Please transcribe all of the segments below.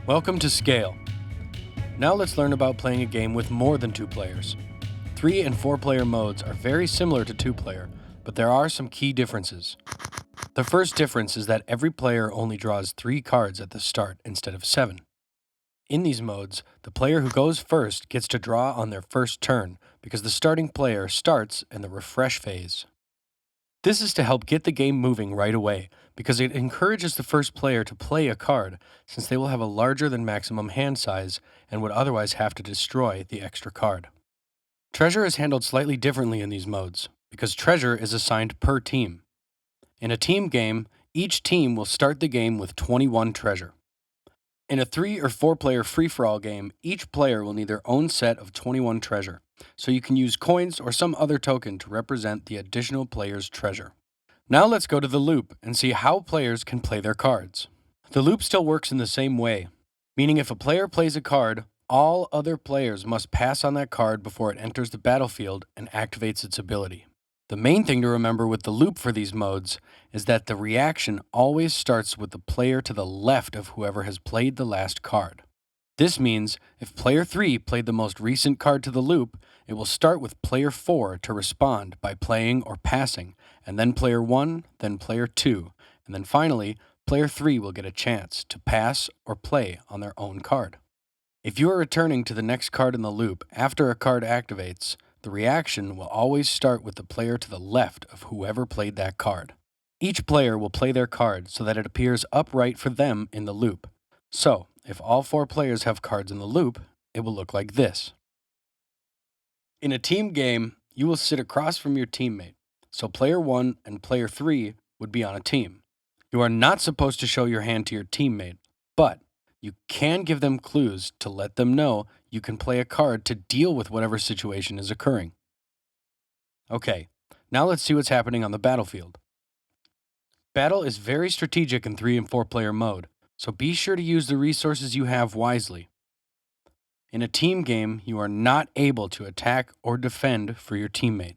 Welcome to Scale. Now let's learn about playing a game with more than 2 players. 3 and 4 player modes are very similar to 2 player, but there are some key differences. The first difference is that every player only draws 3 cards at the start instead of 7. In these modes, the player who goes first gets to draw on their first turn because the starting player starts in the refresh phase. This is to help get the game moving right away, because it encourages the first player to play a card, since they will have a larger than maximum hand size and would otherwise have to destroy the extra card. Treasure is handled slightly differently in these modes, because treasure is assigned per team. In a team game, each team will start the game with 21 treasure. In a 3 or 4 player free-for-all game, each player will need their own set of 21 treasure, so you can use coins or some other token to represent the additional player's treasure. Now let's go to the loop and see how players can play their cards. The loop still works in the same way, meaning if a player plays a card, all other players must pass on that card before it enters the battlefield and activates its ability. The main thing to remember with the loop for these modes is that the reaction always starts with the player to the left of whoever has played the last card. This means if player 3 played the most recent card to the loop, it will start with player 4 to respond by playing or passing, and then player 1, then player 2, and then finally, player 3 will get a chance to pass or play on their own card. If you are returning to the next card in the loop after a card activates, the reaction will always start with the player to the left of whoever played that card. Each player will play their card so that it appears upright for them in the loop. So, if all 4 players have cards in the loop, it will look like this. In a team game, you will sit across from your teammate, so player 1 and player 3 would be on a team. You are not supposed to show your hand to your teammate, but you can give them clues to let them know you can play a card to deal with whatever situation is occurring. Okay, now let's see what's happening on the battlefield. Battle is very strategic in 3 and 4 player mode, so be sure to use the resources you have wisely. In a team game, you are not able to attack or defend for your teammate.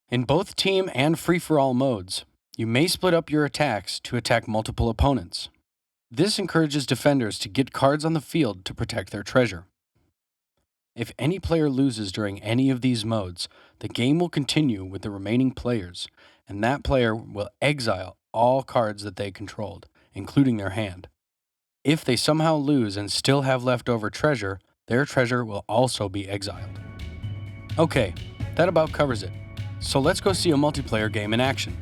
In both team and free-for-all modes, you may split up your attacks to attack multiple opponents. This encourages defenders to get cards on the field to protect their treasure. If any player loses during any of these modes, the game will continue with the remaining players, and that player will exile all cards that they controlled, including their hand. If they somehow lose and still have leftover treasure, their treasure will also be exiled. Okay, that about covers it. So let's go see a multiplayer game in action.